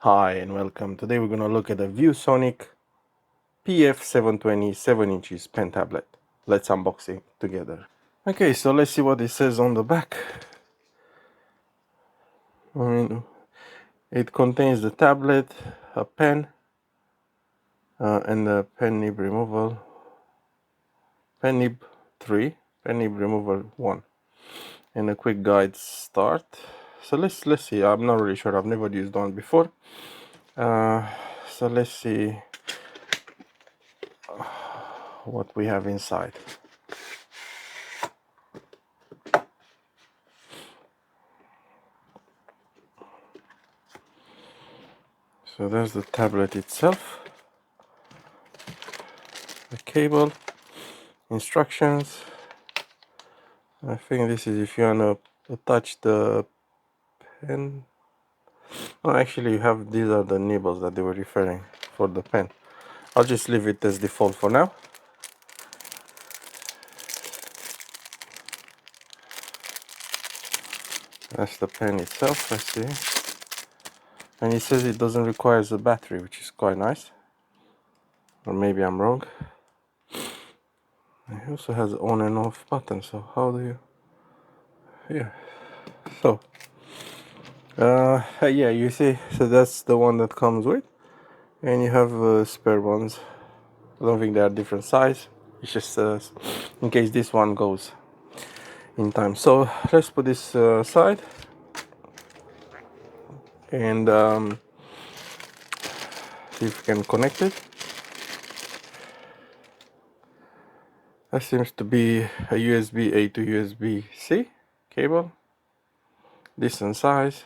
Hi and welcome. Today we're going to look at the ViewSonic PF720 7 inches pen tablet. Let's unbox it together. Okay, so let's see what it says on the back. It contains the tablet, a pen, and the pen nib removal. Pen nib 3, pen nib removal 1, and a quick guide start. So let's see. I'm not really sure. I've never used one before. So let's see what we have inside. So there's the tablet itself, the cable, instructions. I think this is if you want to attach the pen. Oh, actually you have, these are the nibbles that they were referring for the pen. I'll just leave it as default for now. That's the pen itself, I see. And it says it doesn't require a battery, which is quite nice. Or maybe I'm wrong. It also has on and off button, so how do you... Yeah. So, yeah, you see, so that's the one that comes with. And you have spare ones. I don't think they are different size. It's just in case this one goes in time. So let's put this aside and see if we can connect it. That seems to be a USB A to USB C cable, decent size.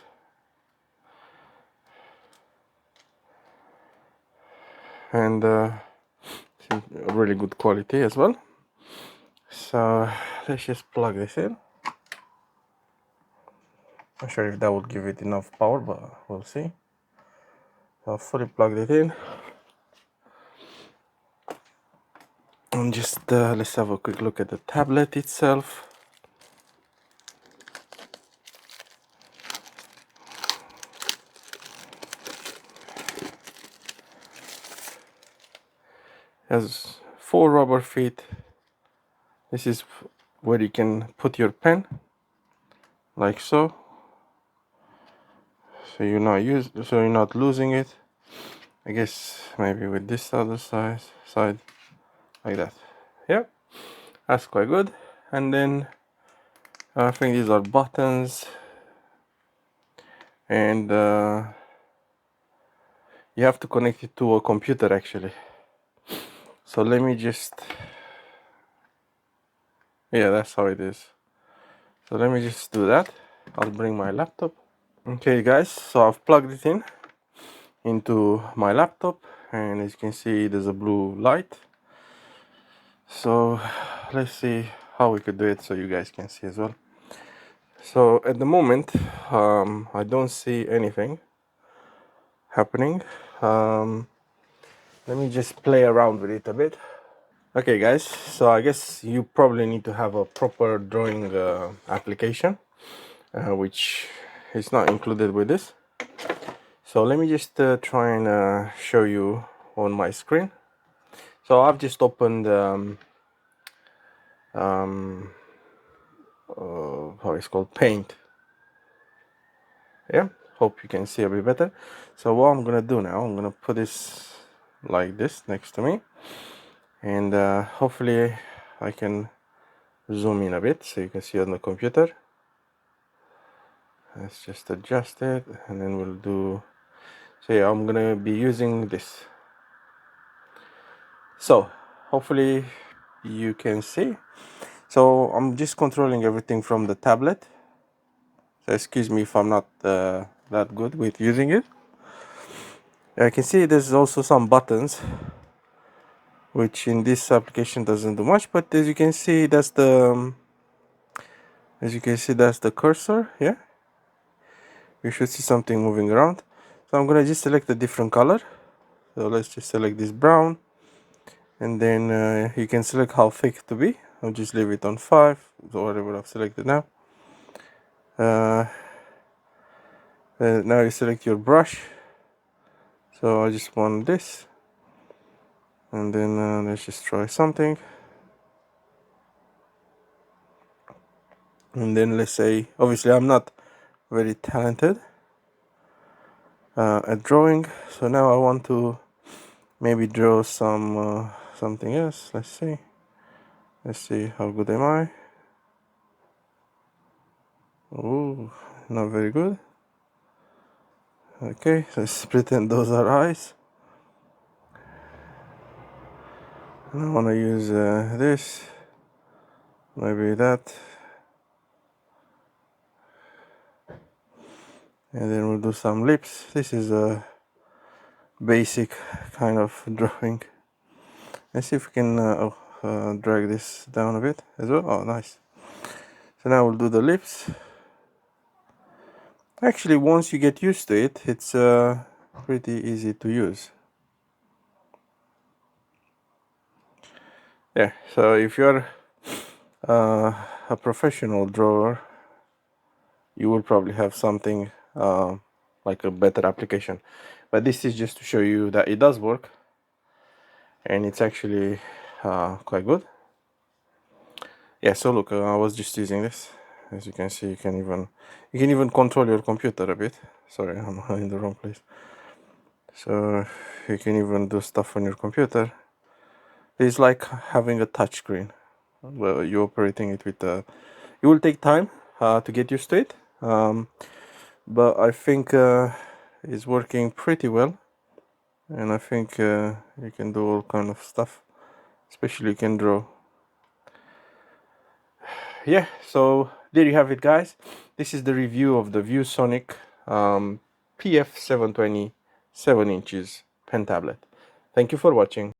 And really good quality as well. So let's just plug this in. Not sure if that would give it enough power, but we'll see. So I've fully plugged it in. And just let's have a quick look at the tablet itself. It has 4 rubber feet. This is where you can put your pen, like so. So you're not losing it. I guess maybe with this other side, like that. Yeah, that's quite good. And then I think these are buttons, and you have to connect it to a computer actually. So let me just, yeah, that's how it is. So let me just do that. I'll bring my laptop. Okay guys, so I've plugged it in into my laptop, and as you can see there's a blue light. So let's see how we could do it so you guys can see as well. So at the moment I don't see anything happening. Let me just play around with it a bit. Okay guys, so I guess you probably need to have a proper drawing application, which is not included with this. So let me just try and show you on my screen. So I've just opened how it's called, Paint. Yeah, hope you can see a bit better. So what I'm gonna do now, I'm gonna put this like this next to me, and hopefully I can zoom in a bit so you can see on the computer. Let's just adjust it, and then we'll do, so yeah, I'm gonna be using this. So hopefully you can see. So I'm just controlling everything from the tablet. So excuse me if I'm not that good with using it. I can see there's also some buttons, which in this application doesn't do much, but as you can see that's the cursor. Yeah, you should see something moving around. So I'm gonna just select a different color. So let's just select this brown, and then you can select how thick to be. I'll just leave it on 5, so whatever I've selected now. Now you select your brush, So I just want this, and then let's just try something. And then let's say, obviously I'm not very talented at drawing, so now I want to maybe draw some something else. Let's see how good am I. Oh, not very good. Okay, let's pretend those are eyes. And I want to use this, maybe that, and then we'll do some lips. This is a basic kind of drawing. Let's see if we can drag this down a bit as well. Oh, nice. So now we'll do the lips. Actually, once you get used to it, it's pretty easy to use. Yeah, so if you're a professional drawer, you will probably have something like a better application. But this is just to show you that it does work, and it's actually quite good. Yeah, so look, I was just using this. As you can see, you can even control your computer a bit. Sorry, I'm in the wrong place. So you can even do stuff on your computer. It's like having a touch screen. Well, you're operating it with it will take time to get used to it, but I think it's working pretty well, and I think you can do all kind of stuff, especially you can draw. Yeah, so there you have it, guys. This is the review of the ViewSonic PF720 7 inches pen tablet. Thank you for watching.